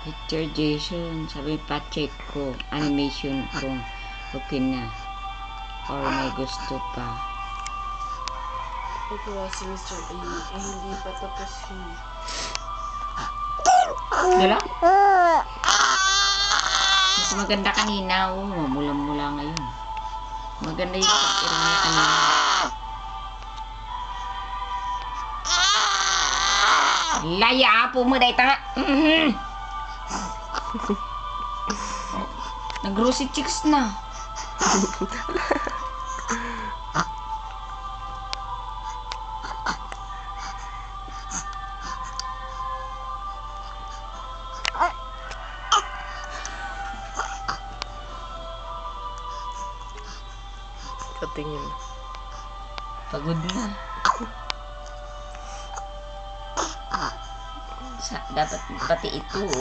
Picture Jason, sabi pa-check ko animation kung okay na or may gusto pa. Ito si Mr. A. Hindi pa tapos yun. Dala? Mas maganda kanina. Mula-mula ngayon. Maganda yung pag-ira niya kanina. Laya po mo dahil tanga. Nag-rosy chicks na. Katingin. Pagod na. Dapat pati ito.